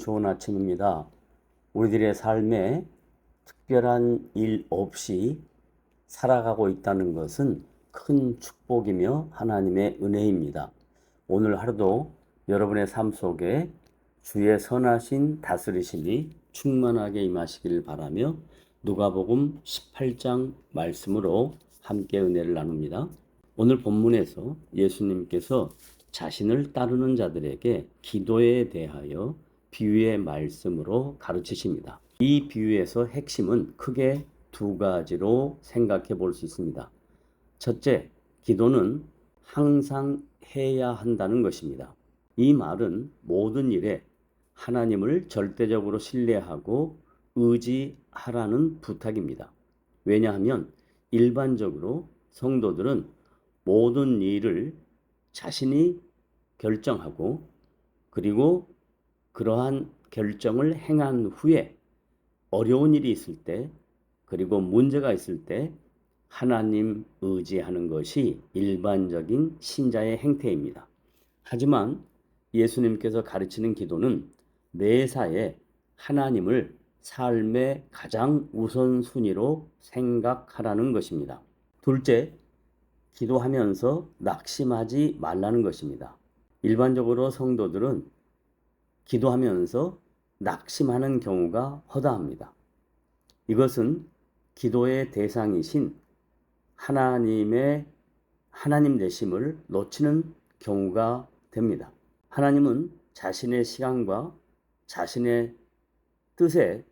좋은 아침입니다. 우리들의 삶에 특별한 일 없이 살아가고 있다는 것은 큰 축복이며 하나님의 은혜입니다. 오늘 하루도 여러분의 삶 속에 주의 선하신 다스리심이 충만하게 임하시길 바라며 누가복음 18장 말씀으로 함께 은혜를 나눕니다. 오늘 본문에서 예수님께서 자신을 따르는 자들에게 기도에 대하여 비유의 말씀으로 가르치십니다. 이 비유에서 핵심은 크게 두 가지로 생각해 볼 수 있습니다. 첫째, 기도는 항상 해야 한다는 것입니다. 이 말은 모든 일에 하나님을 절대적으로 신뢰하고 의지하라는 부탁입니다. 왜냐하면 일반적으로 성도들은 모든 일을 자신이 결정하고 그리고 그러한 결정을 행한 후에 어려운 일이 있을 때 그리고 문제가 있을 때 하나님 의지하는 것이 일반적인 신자의 행태입니다. 하지만 예수님께서 가르치는 기도는 매사에 하나님을 삶의 가장 우선순위로 생각하라는 것입니다. 둘째, 기도하면서 낙심하지 말라는 것입니다. 일반적으로 성도들은 기도하면서 낙심하는 경우가 허다합니다. 이것은 기도의 대상이신 하나님 되심을 놓치는 경우가 됩니다. 하나님은 자신의 시간과 자신의 뜻에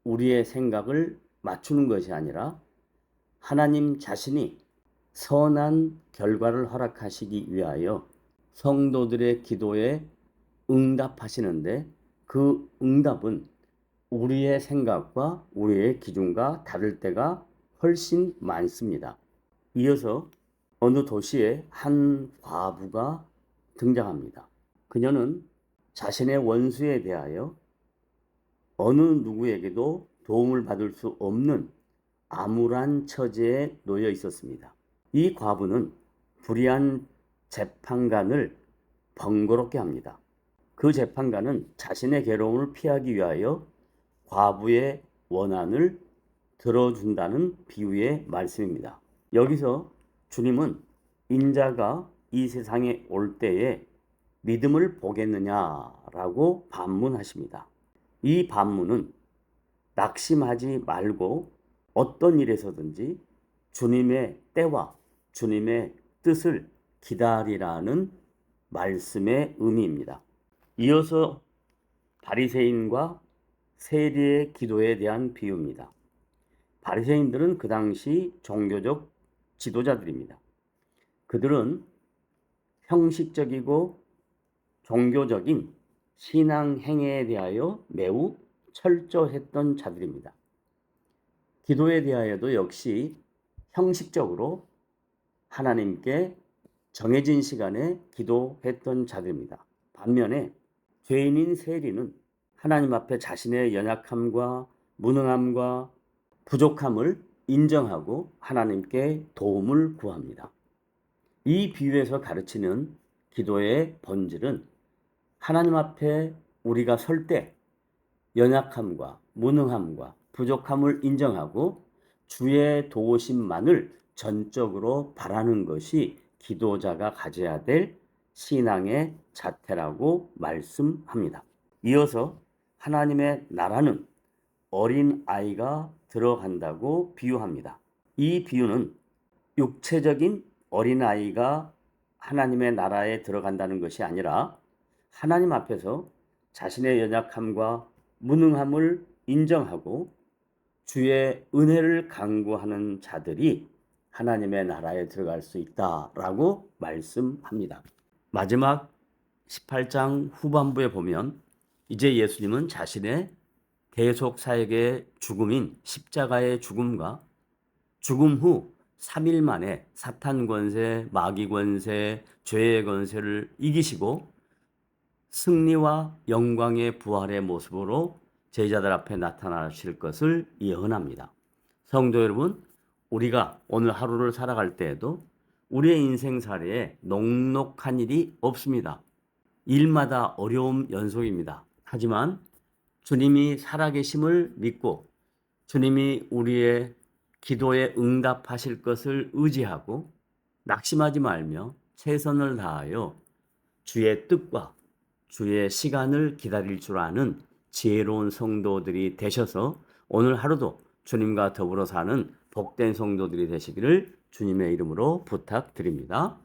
우리의 생각을 맞추는 것이 아니라 하나님 자신이 선한 결과를 허락하시기 위하여 성도들의 기도에 응답하시는데 그 응답은 우리의 생각과 우리의 기준과 다를 때가 훨씬 많습니다. 이어서 어느 도시에 한 과부가 등장합니다. 그녀는 자신의 원수에 대하여 어느 누구에게도 도움을 받을 수 없는 암울한 처지에 놓여 있었습니다. 이 과부는 불의한 재판관을 번거롭게 합니다. 그 재판관은 자신의 괴로움을 피하기 위하여 과부의 원한을 들어준다는 비유의 말씀입니다. 여기서 주님은 인자가 이 세상에 올 때에 믿음을 보겠느냐라고 반문하십니다. 이 반문은 낙심하지 말고 어떤 일에서든지 주님의 때와 주님의 뜻을 기다리라는 말씀의 의미입니다. 이어서 바리새인과 세리의 기도에 대한 비유입니다. 바리새인들은 그 당시 종교적 지도자들입니다. 그들은 형식적이고 종교적인 신앙 행위에 대하여 매우 철저했던 자들입니다. 기도에 대하여도 역시 형식적으로 하나님께 정해진 시간에 기도했던 자들입니다. 반면에 죄인인 세리는 하나님 앞에 자신의 연약함과 무능함과 부족함을 인정하고 하나님께 도움을 구합니다. 이 비유에서 가르치는 기도의 본질은 하나님 앞에 우리가 설 때 연약함과 무능함과 부족함을 인정하고 주의 도우심만을 전적으로 바라는 것이 기도자가 가져야 될 신앙의 자태라고 말씀합니다. 이어서 하나님의 나라는 어린 아이가 들어간다고 비유합니다. 이 비유는 육체적인 어린 아이가 하나님의 나라에 들어간다는 것이 아니라 하나님 앞에서 자신의 연약함과 무능함을 인정하고 주의 은혜를 간구하는 자들이 하나님의 나라에 들어갈 수 있다라고 말씀합니다. 마지막 18장 후반부에 보면 이제 예수님은 자신의 대속 사역의 죽음인 십자가의 죽음과 죽음 후 3일 만에 사탄 권세, 마귀 권세, 죄의 권세를 이기시고 승리와 영광의 부활의 모습으로 제자들 앞에 나타나실 것을 예언합니다. 성도 여러분, 우리가 오늘 하루를 살아갈 때에도 우리의 인생살이에 녹록한 일이 없습니다. 일마다 어려움 연속입니다. 하지만 주님이 살아계심을 믿고 주님이 우리의 기도에 응답하실 것을 의지하고 낙심하지 말며 최선을 다하여 주의 뜻과 주의 시간을 기다릴 줄 아는 지혜로운 성도들이 되셔서 오늘 하루도 주님과 더불어 사는 복된 성도들이 되시기를 주님의 이름으로 부탁드립니다.